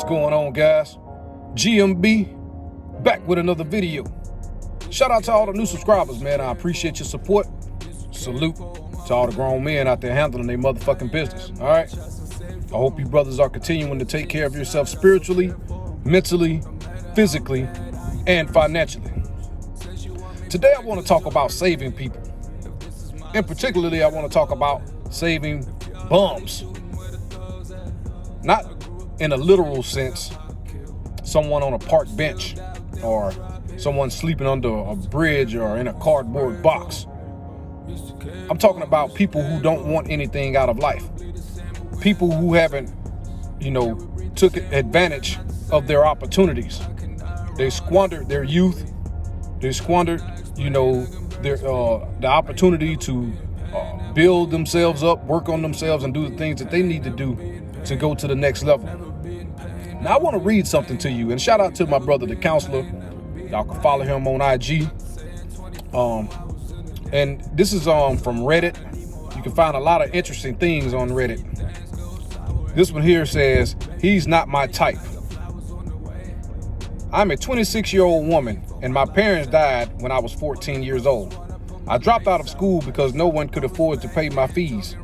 going on, guys? GMB back with another video. Shout out to all the new subscribers, man. I appreciate your support. Salute to all the grown men out there handling their motherfucking business. All right. I hope you brothers are continuing to take care of yourself spiritually, mentally, physically, and financially. Today I want to talk about saving people. And particularly I want to talk about saving bums. Not in a literal sense, someone on a park bench or someone sleeping under a bridge or in a cardboard box. I'm talking about people who don't want anything out of life. People who haven't, took advantage of their opportunities. They squandered their youth. They squandered, the opportunity to build themselves up, work on themselves, and do the things that they need to do to go to the next level. Now, I want to read something to you, and shout out to my brother, the counselor. Y'all can follow him on IG. And this is from Reddit. You can find a lot of interesting things on Reddit. This one here says, "He's not my type. I'm a 26-year-old woman, and my parents died when I was 14 years old. I dropped out of school because no one could afford to pay my fees.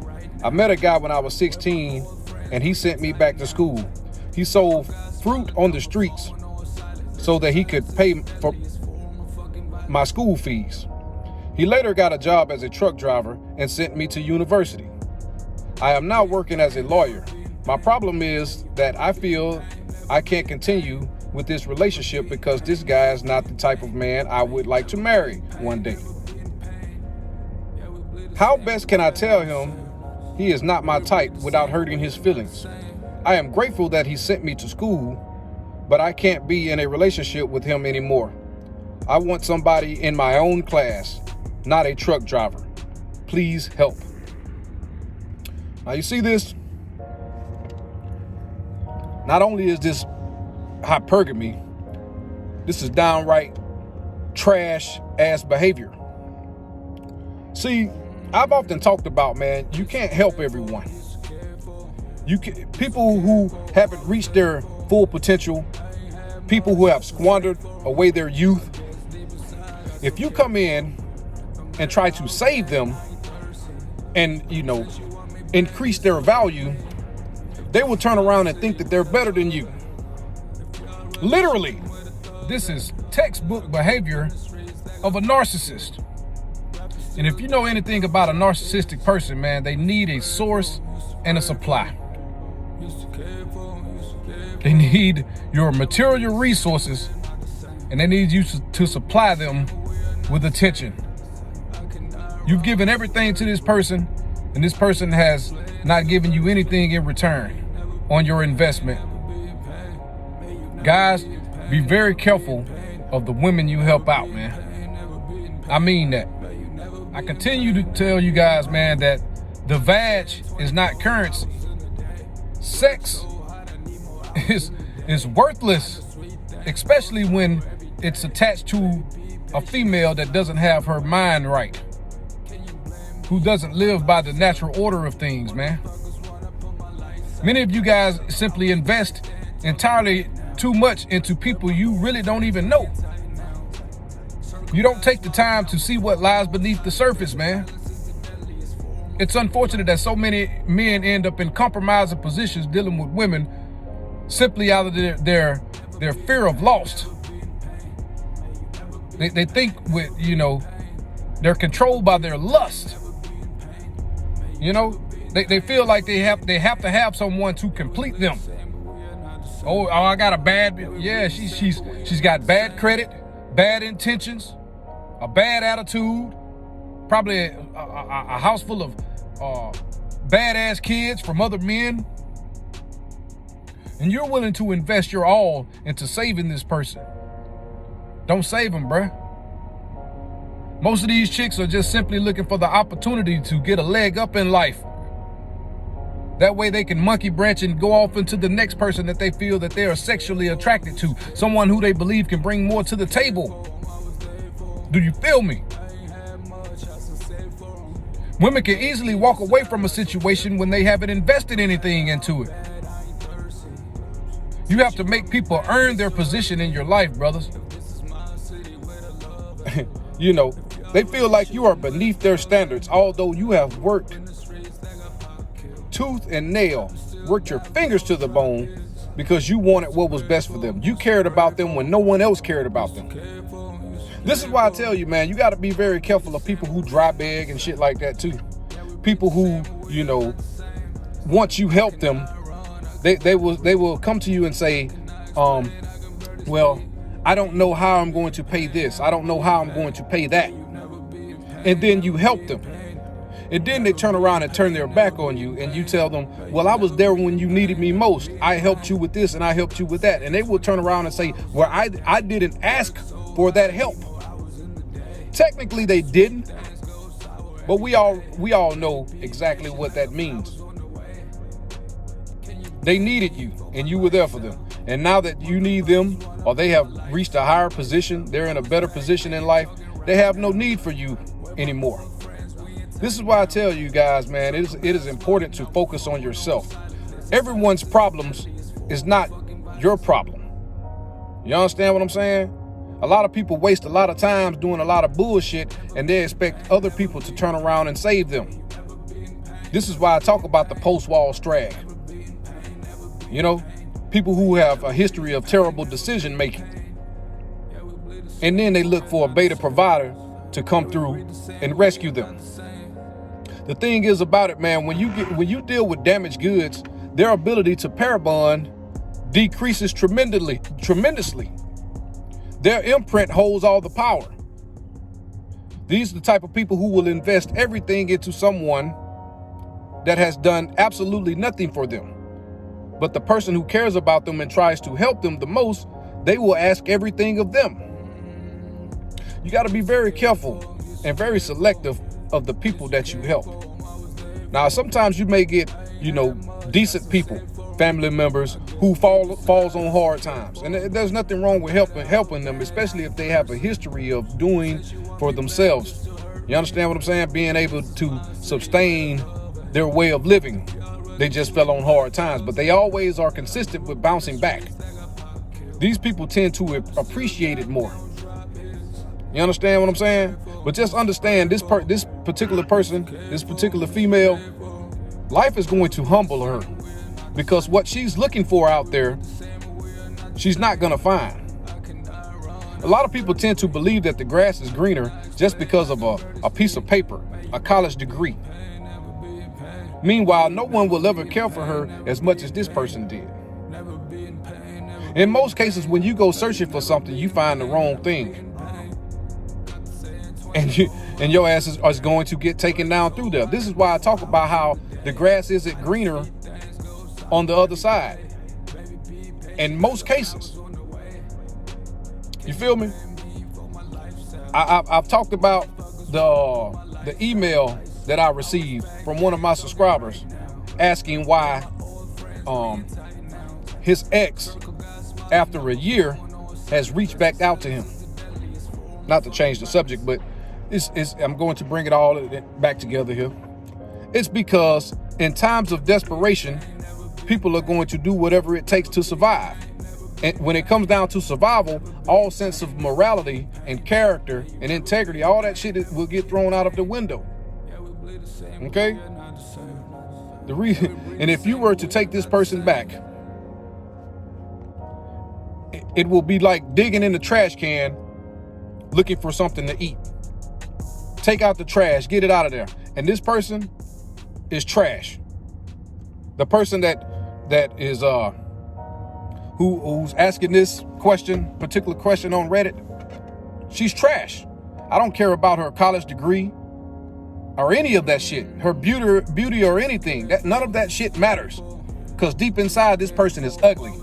I met a guy when I was 16, and he sent me back to school. He sold fruit on the streets so that he could pay for my school fees. He later got a job as a truck driver and sent me to university. I am now working as a lawyer. My problem is that I feel I can't continue with this relationship because this guy is not the type of man I would like to marry one day. How best can I tell him he is not my type without hurting his feelings? I am grateful that he sent me to school, but I can't be in a relationship with him anymore. I want somebody in my own class, not a truck driver. Please help." Now you see this? Not only is this hypergamy, this is downright trash ass behavior. See, I've often talked about, man, you can't help everyone. People who haven't reached their full potential, people who have squandered away their youth, if you come in and try to save them and, increase their value, they will turn around and think that they're better than you. Literally, this is textbook behavior of a narcissist. And if you know anything about a narcissistic person, man, they need a source and a supply. They need your material resources, and they need you to supply them with attention. You've given everything to this person, and this person has not given you anything in return on your investment. Guys, be very careful of the women you help out, man. I mean that. I continue to tell you guys, man, that the vag is not currency. Sex is worthless, especially when it's attached to a female that doesn't have her mind right, who doesn't live by the natural order of things, man. Many of you guys simply invest entirely too much into people you really don't even know. You don't take the time to see what lies beneath the surface, man. It's unfortunate that so many men end up in compromising positions dealing with women simply out of their fear of loss. They think they're controlled by their lust. They feel like they have to have someone to complete them. Oh, I got a bad, she's got bad credit, bad intentions, a bad attitude, probably a house full of badass kids from other men. And you're willing to invest your all into saving this person. Don't save them, bruh. Most of these chicks are just simply looking for the opportunity to get a leg up in life. That way they can monkey branch and go off into the next person that they feel that they are sexually attracted to. Someone who they believe can bring more to the table. Do you feel me? Women can easily walk away from a situation when they haven't invested anything into it. You have to make people earn their position in your life, brothers. You know, they feel like you are beneath their standards, although you have worked tooth and nail, worked your fingers to the bone because you wanted what was best for them. You cared about them when no one else cared about them. This is why I tell you, man, you got to be very careful of people who dry beg and shit like that too. People who, you know, once you help them, they will come to you and say, well, I don't know how I'm going to pay this. I don't know how I'm going to pay that. And then you help them. And then they turn around and turn their back on you, and you tell them, well, I was there when you needed me most. I helped you with this and I helped you with that. And they will turn around and say, well, I didn't ask for that help. Technically they didn't, but we all know exactly what that means. They needed you and you were there for them. And now that you need them, or they have reached a higher position, they're in a better position in life, they have no need for you anymore. This is why I tell you guys, man, it is important to focus on yourself. Everyone's problems is not your problem. You understand what I'm saying? A lot of people waste a lot of time doing a lot of bullshit, and they expect other people to turn around and save them. This is why I talk about the post-wall strag. You know, people who have a history of terrible decision making. And then they look for a beta provider to come through and rescue them. The thing is about it, man, when you deal with damaged goods, their ability to pair bond decreases tremendously. Their imprint holds all the power. These are the type of people who will invest everything into someone that has done absolutely nothing for them. But the person who cares about them and tries to help them the most, they will ask everything of them. You got to be very careful and very selective of the people that you help. Now, sometimes you may get, you know, decent people, family members who falls on hard times. And there's nothing wrong with helping them, especially if they have a history of doing for themselves. You understand what I'm saying? Being able to sustain their way of living. They just fell on hard times, but they always are consistent with bouncing back. These people tend to appreciate it more. You understand what I'm saying? But just understand this particular person, this particular female, life is going to humble her, because what she's looking for out there, she's not going to find. A lot of people tend to believe that the grass is greener just because of a piece of paper, a college degree. Meanwhile, no one will ever care for her as much as this person did. In most cases, when you go searching for something, you find the wrong thing. And your ass is going to get taken down through there. This is why I talk about how the grass isn't greener on the other side. In most cases. You feel me? I've talked about the email that I received from one of my subscribers asking why his ex, after a year, has reached back out to him. Not to change the subject, but I'm going to bring it all back together here. It's because in times of desperation, people are going to do whatever it takes to survive. And when it comes down to survival, all sense of morality and character and integrity, all that shit will get thrown out of the window. Okay? And if you were to take this person back, it will be like digging in the trash can looking for something to eat. Take out the trash, get it out of there. And this person is trash. The person that is who's asking this particular question on Reddit, she's trash. I don't care about her college degree or any of that shit, her beauty or anything. None of that shit matters, because deep inside, this person is ugly.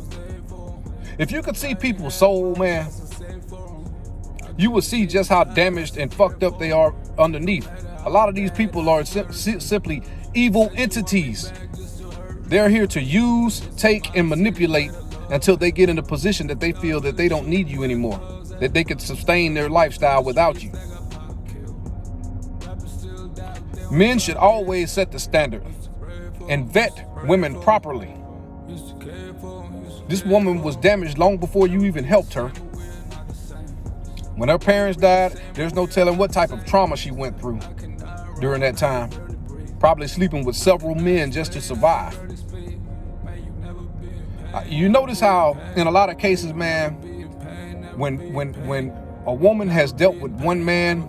If you could see people's soul, man, you would see just how damaged and fucked up they are underneath. A lot of these people are simply evil entities. They're here to use, take, and manipulate until they get in a position that they feel that they don't need you anymore, that they can sustain their lifestyle without you. Men should always set the standard and vet women properly. This woman was damaged long before you even helped her. When her parents died, there's no telling what type of trauma she went through during that time. Probably sleeping with several men just to survive. You notice how in a lot of cases, man, when a woman has dealt with one man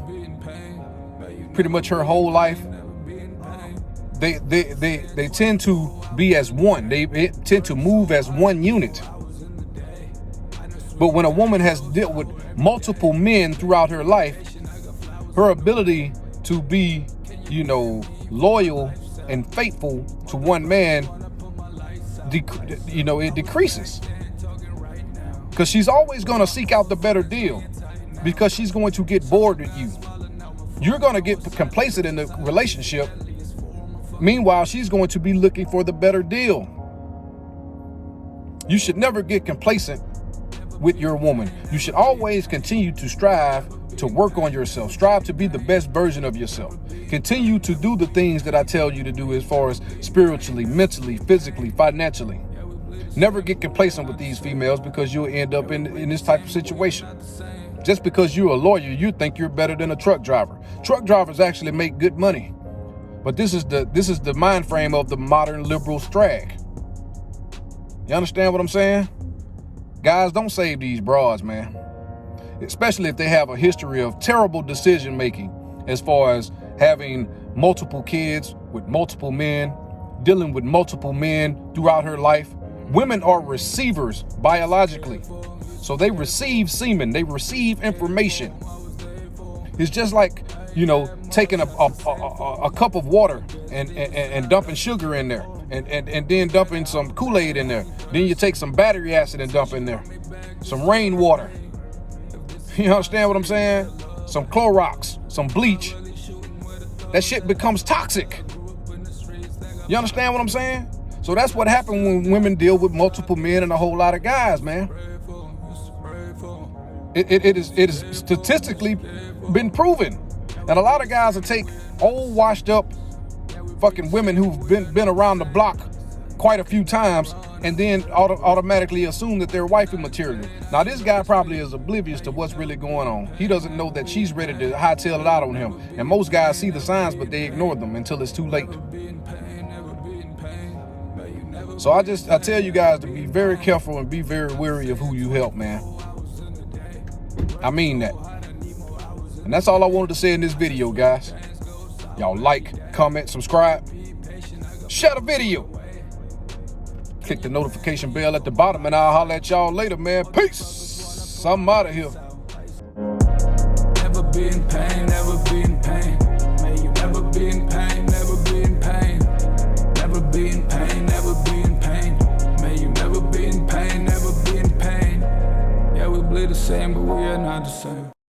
pretty much her whole life, they tend to be as one. They tend to move as one unit. But when a woman has dealt with multiple men throughout her life, her ability to be, loyal and faithful to one man, it decreases. Because she's always going to seek out the better deal, because she's going to get bored with you. You're going to get complacent in the relationship. Meanwhile, she's going to be looking for the better deal. You should never get complacent with your woman. You should always continue to strive to work on yourself. Strive to be the best version of yourself. Continue to do the things that I tell you to do as far as spiritually, mentally, physically, financially. Never get complacent with these females, because you'll end up in this type of situation. Just because you're a lawyer, you think you're better than a truck driver. Truck drivers actually make good money. But this is the mind frame of the modern liberal strag. You understand what I'm saying? Guys, don't save these broads, man. Especially if they have a history of terrible decision making, as far as having multiple kids with multiple men, dealing with multiple men throughout her life. Women are receivers biologically. So they receive semen, they receive information. It's just like, taking a cup of water and dumping sugar in there, and then dumping some Kool-Aid in there. Then you take some battery acid and dump in there. Some rainwater. You understand what I'm saying? Some Clorox, some bleach. That shit becomes toxic. You understand what I'm saying? So that's what happened when women deal with multiple men and a whole lot of guys, man. It is statistically been proven. And a lot of guys will take old, washed up fucking women who've been around the block quite a few times, and then automatically assume that they're wifey material. Now, this guy probably is oblivious to what's really going on. He doesn't know that she's ready to hightail it out on him. And most guys see the signs, but they ignore them until it's too late. So I tell you guys to be very careful and be very wary of who you help, man. I mean that. And that's all I wanted to say in this video, guys. Y'all like, comment, subscribe, share the video. Click the notification bell at the bottom, and I'll holler at y'all later, man. Peace. I'm out of here. Never be in pain, never be in pain. May you never be in pain, never be in pain. Never be in pain, never be in pain. May you never be in pain, never be in pain. Yeah, we bleed the same, but we are not the same.